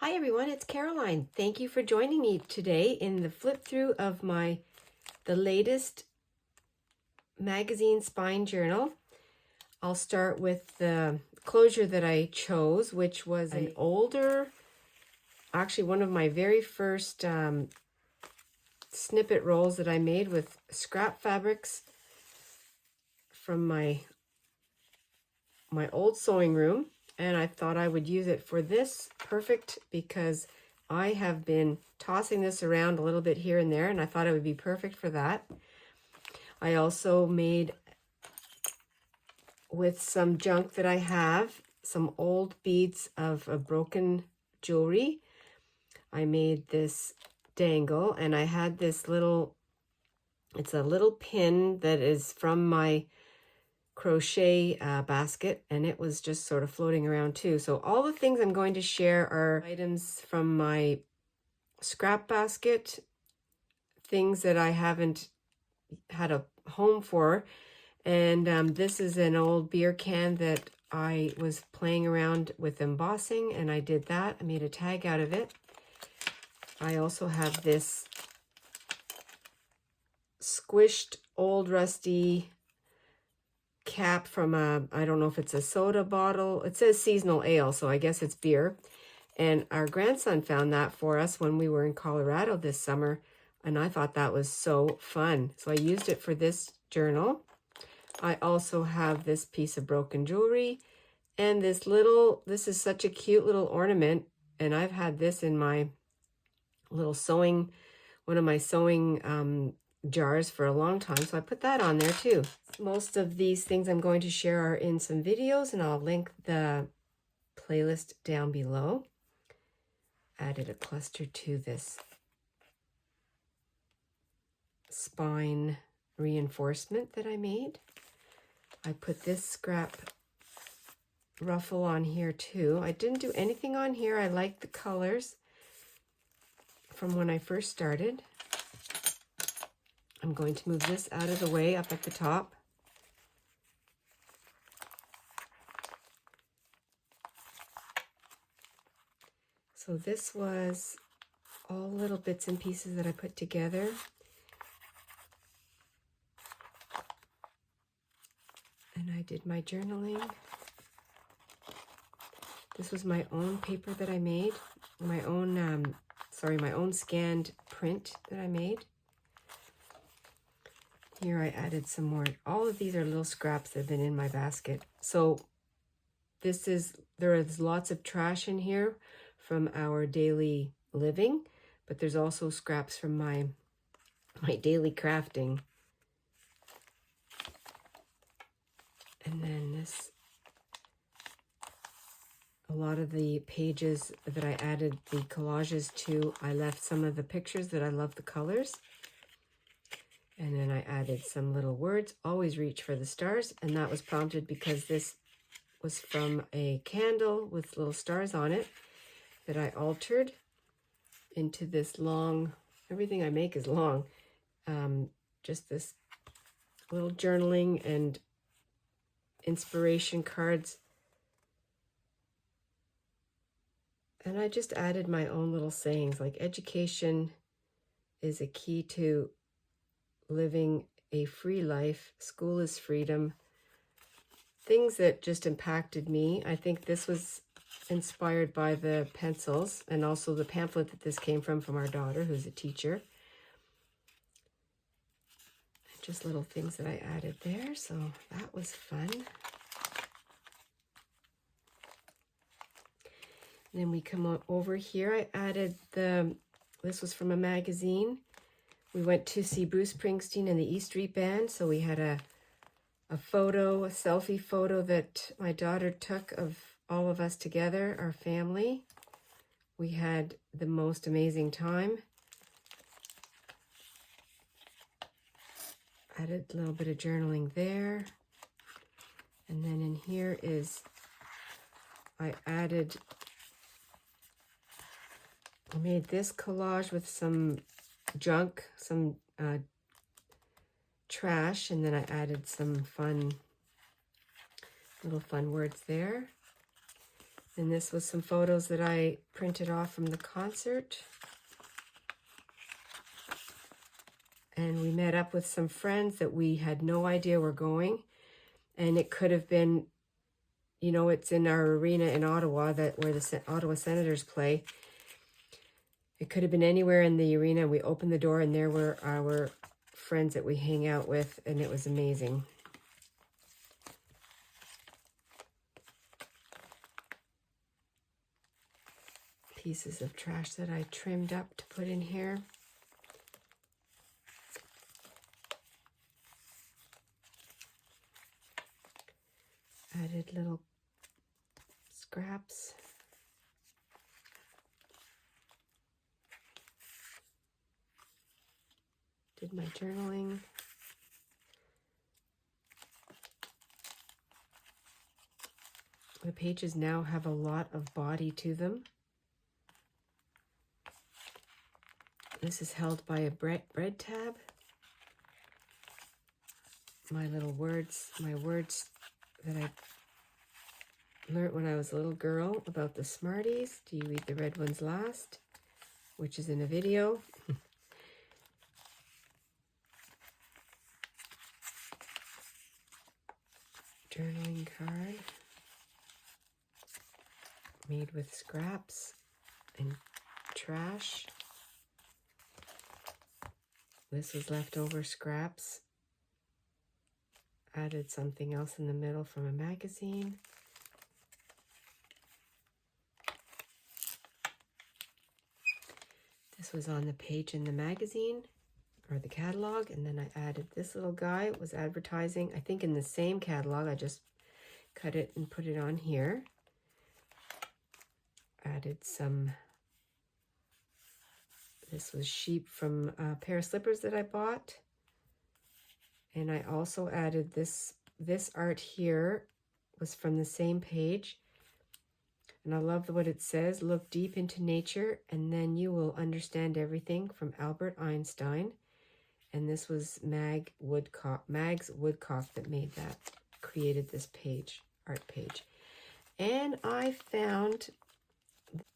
Hi everyone, it's Caroline. Thank you for joining me today in the flip through of the latest magazine spine journal. I'll start with the closure that I chose, which was an older, actually one of my very first snippet rolls that I made with scrap fabrics from my old sewing room. And I thought I would use it for this perfect because I have been tossing this around a little bit here and there, and I thought it would be perfect for that. I also made, with some junk that I have, some old beads of a broken jewelry. I made this dangle, and I had this little, it's a little pin that is from my crochet basket, and it was just sort of floating around too. So all the things I'm going to share are items from my scrap basket, things that I haven't had a home for, and this is an old beer can that I was playing around with embossing, and I did that. I made a tag out of it. I also have this squished old rusty cap from I don't know if it's a soda bottle. It says seasonal ale, so I guess it's beer. And our grandson found that for us when we were in Colorado this summer, and I thought that was so fun. So I used it for this journal. I also have this piece of broken jewelry and this is such a cute little ornament, and I've had this in my little sewing, one of my sewing jars for a long time, so I put that on there too. Most of these things I'm going to share are in some videos, and I'll link the playlist down below. Added a cluster to this spine reinforcement that I made. I put this scrap ruffle on here too. I didn't do anything on here. I like the colors from when I first started. I'm going to move this out of the way up at the top. So this was all little bits and pieces that I put together. And I did my journaling. This was my own paper that I made, my own, my own scanned print that I made. Here I added some more. All of these are little scraps that have been in my basket. So there is lots of trash in here from our daily living, but there's also scraps from my daily crafting. And then a lot of the pages that I added the collages to, I left some of the pictures that I love the colors. And then I added some little words, always reach for the stars. And that was prompted because this was from a candle with little stars on it that I altered into this long, everything I make is long, just this little journaling and inspiration cards. And I just added my own little sayings, like education is a key to living a free life. School is freedom. Things that just impacted me. I think this was inspired by the pencils and also the pamphlet that this came from our daughter, who's a teacher. Just little things that I added there, so that was fun. And then we come on over here. I added this was from a magazine. We went to see Bruce Springsteen and the E Street Band, so we had a selfie photo that my daughter took of all of us together, our family. We had the most amazing time. Added a little bit of journaling there. And then in here I made this collage with some junk, some trash, and then I added some little fun words there. And this was some photos that I printed off from the concert. And we met up with some friends that we had no idea were going. And it could have been, you know, it's in our arena in Ottawa, that where the Ottawa Senators play. It could have been anywhere in the arena. We opened the door and there were our friends that we hang out with, and it was amazing. Pieces of trash that I trimmed up to put in here. Added little scraps. Did my journaling. The pages now have a lot of body to them. This is held by a bread tab. My little words, my words that I learned when I was a little girl about the Smarties. Do you read the red ones last? Which is in a video. Journaling card. Made with scraps and trash. This was leftover scraps. Added something else in the middle from a magazine. This was on the page in the magazine, or the catalog, and then I added this little guy. It was advertising, I think in the same catalog. I just cut it and put it on here. Added some, this was sheep from a pair of slippers that I bought. And I also added this art here was from the same page. And I love what it says, look deep into nature and then you will understand everything, from Albert Einstein. And this was Mags Woodcock that made that, created this page, art page. And I found,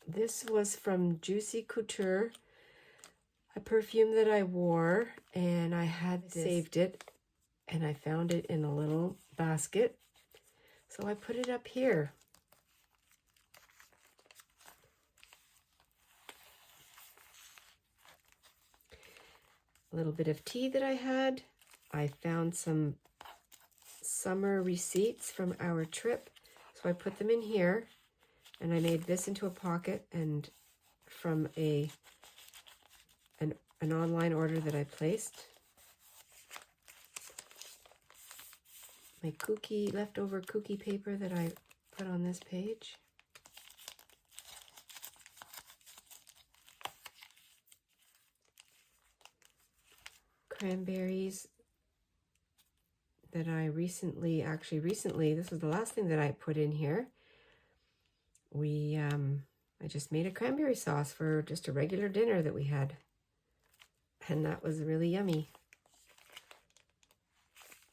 this was from Juicy Couture, a perfume that I wore, and I had saved it, and I found it in a little basket. So I put it up here. A little bit of tea that I had. I found some summer receipts from our trip, so I put them in here, and I made this into a pocket, and from an online order that I placed. My leftover cookie paper that I put on this page. Cranberries that I recently, this was the last thing that I put in here. I just made a cranberry sauce for just a regular dinner that we had. And that was really yummy.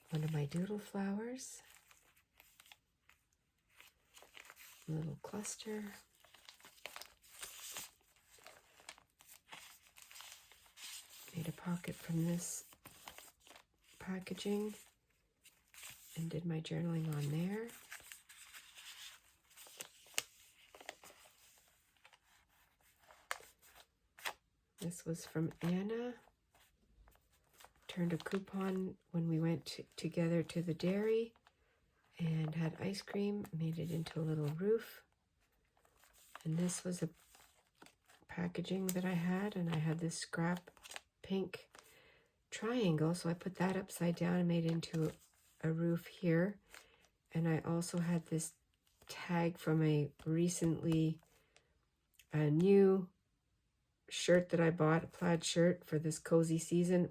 One of my doodle flowers. A little cluster. Made a pocket from this packaging and did my journaling on there. This was from Anna. Turned a coupon when we went together to the dairy and had ice cream, made it into a little roof. And this was a packaging that I had, and I had this scrap pink triangle, so I put that upside down and made it into a roof here. And I also had this tag from a new shirt that I bought, a plaid shirt for this cozy season.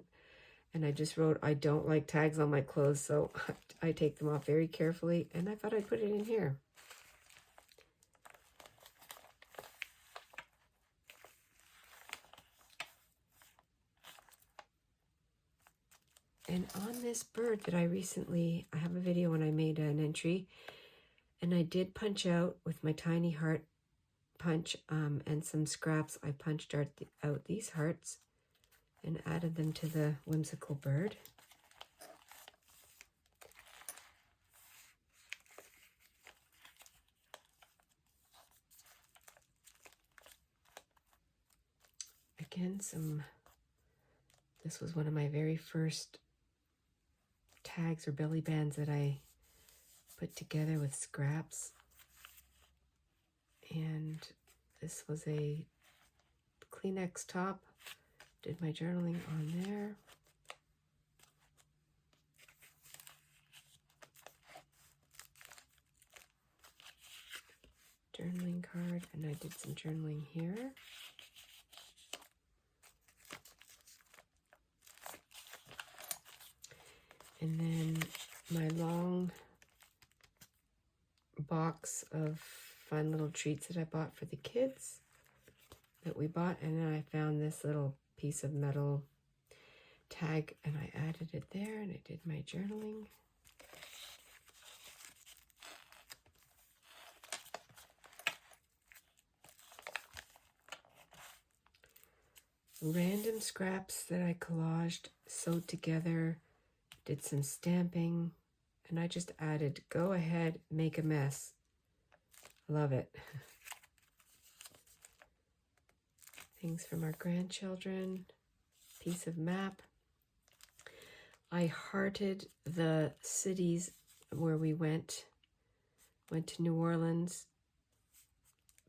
And I just wrote, I don't like tags on my clothes, so I take them off very carefully, and I thought I'd put it in here. And on this bird that I have a video when I made an entry, And I did punch out with my tiny heart punch and some scraps. I punched out these hearts and added them to the whimsical bird. Again, this was one of my very first tags or belly bands that I put together with scraps. And this was a Kleenex top. Did my journaling on there. Journaling card, and I did some journaling here. And then my long box of fun little treats that I bought for the kids that we bought. And then I found this little piece of metal tag and I added it there and I did my journaling. Random scraps that I collaged, sewed together, did some stamping, and I just added, go ahead, make a mess. Love it. Things from our grandchildren, piece of map. I hearted the cities where we went to New Orleans,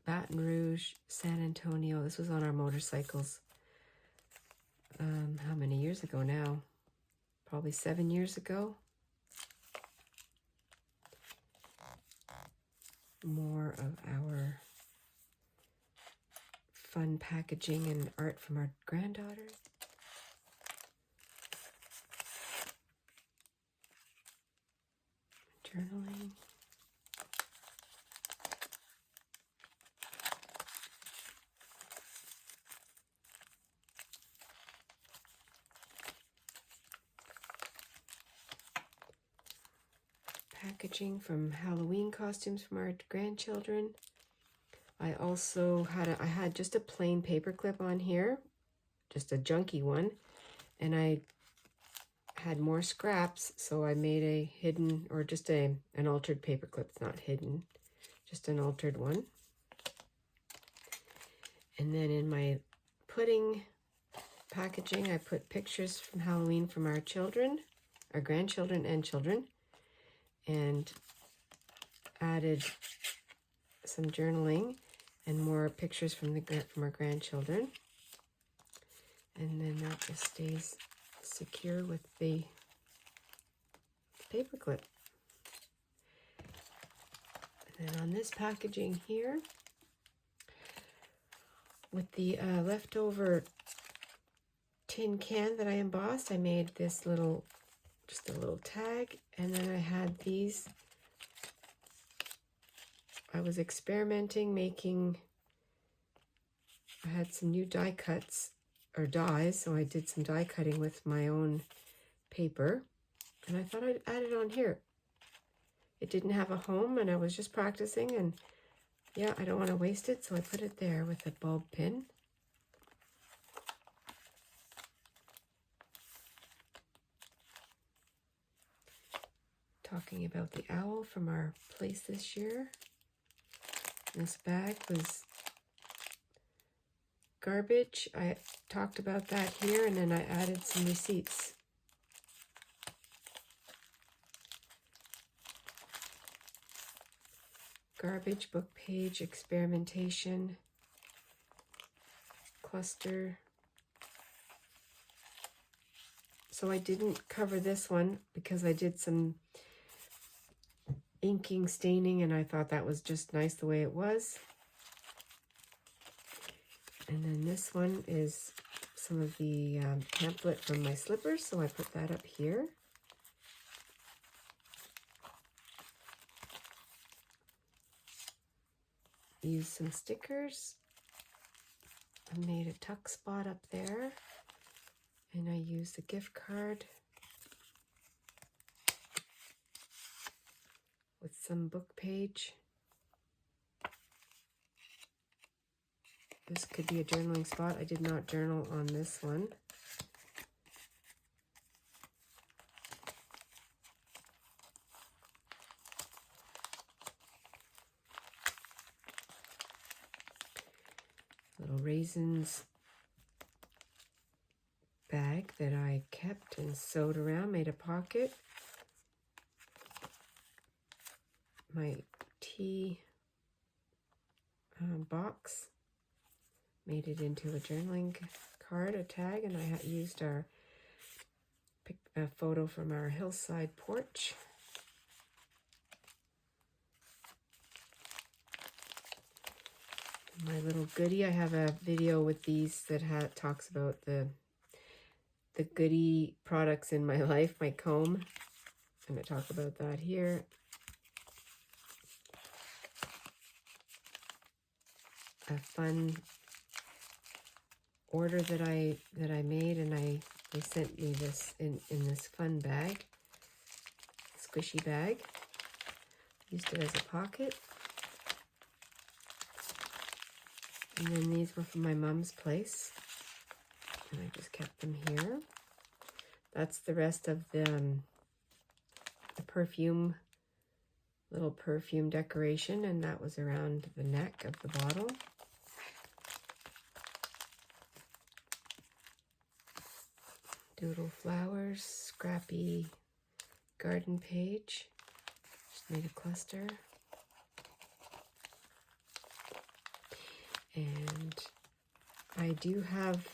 Baton Rouge, San Antonio. This was on our motorcycles. How many years ago now? Probably 7 years ago. More of our fun packaging and art from our granddaughter. Journaling. Packaging from Halloween costumes from our grandchildren. I also had just a plain paper clip on here, just a junky one, and I had more scraps, so I made a hidden, or just an altered paper clip. It's not hidden, just an altered one. And then in my pudding packaging, I put pictures from Halloween from our children, our grandchildren and children, and added some journaling and more pictures from our grandchildren. And then that just stays secure with the paper clip. And then on this packaging here, with the leftover tin can that I embossed, I made this just a little tag, and then I had these. I was experimenting, I had some new die cuts, or dies, so I did some die cutting with my own paper, and I thought I'd add it on here. It didn't have a home, and I was just practicing, and yeah, I don't want to waste it, so I put it there with a bulb pin. Talking about the owl from our place this year. This bag was garbage. I talked about that here, and then I added some receipts. Garbage, book page, experimentation, cluster. So I didn't cover this one because I did some inking, staining, and I thought that was just nice the way it was. And then this one is some of the pamphlet from my slippers, so I put that up here. Used some stickers. I made a tuck spot up there, and I used a gift card. with some book page. This could be a journaling spot. I did not journal on this one. Little raisins bag that I kept and sewed around, made a pocket. My tea box, made it into a journaling card, a tag, and I used a photo from our hillside porch. My little goodie, I have a video with these that talks about the goodie products in my life, my comb. I'm going to talk about that here. A fun order that I made, and they sent me this in this fun bag, squishy bag. Used it as a pocket. And then these were from my mom's place, and I just kept them here. That's the rest of the perfume, little perfume decoration, and that was around the neck of the bottle. Doodle flowers, scrappy garden page. Just made a cluster. And I do have,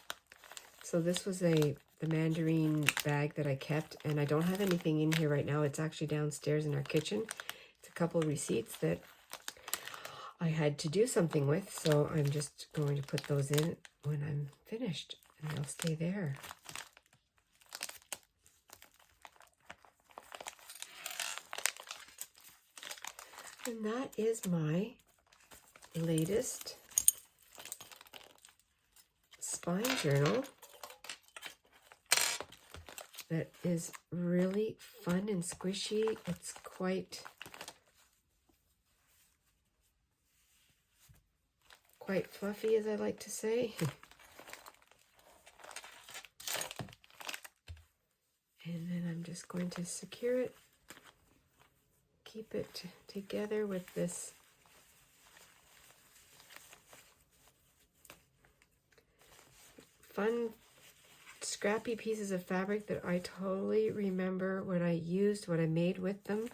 so this was the mandarin bag that I kept, and I don't have anything in here right now. It's actually downstairs in our kitchen. It's a couple receipts that I had to do something with, so I'm just going to put those in when I'm finished, and they'll stay there. And that is my latest spine journal that is really fun and squishy. It's quite fluffy, as I like to say. And then I'm just going to secure it, keep it together with this fun scrappy pieces of fabric that I totally remember what I used, what I made with them.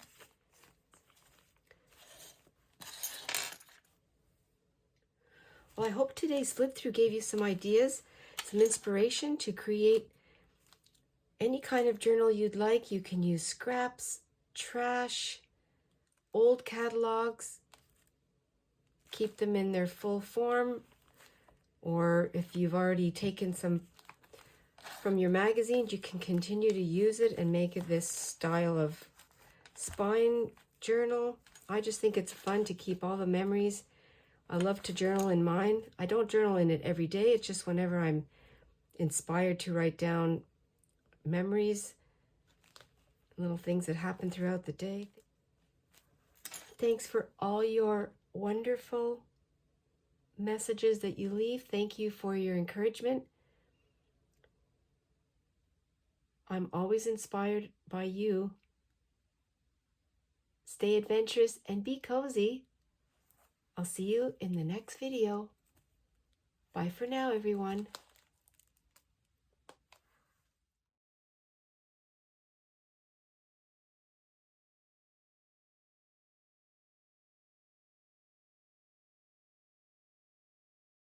Well, I hope today's flip through gave you some ideas, some inspiration to create any kind of journal you'd like. You can use scraps, trash, old catalogs, keep them in their full form, or if you've already taken some from your magazines, you can continue to use it and make it this style of spine journal. I just think it's fun to keep all the memories. I love to journal in mine. I don't journal in it every day. It's just whenever I'm inspired to write down memories, little things that happen throughout the day. Thanks for all your wonderful messages that you leave. Thank you for your encouragement. I'm always inspired by you. Stay adventurous and be cozy. I'll see you in the next video. Bye for now, everyone.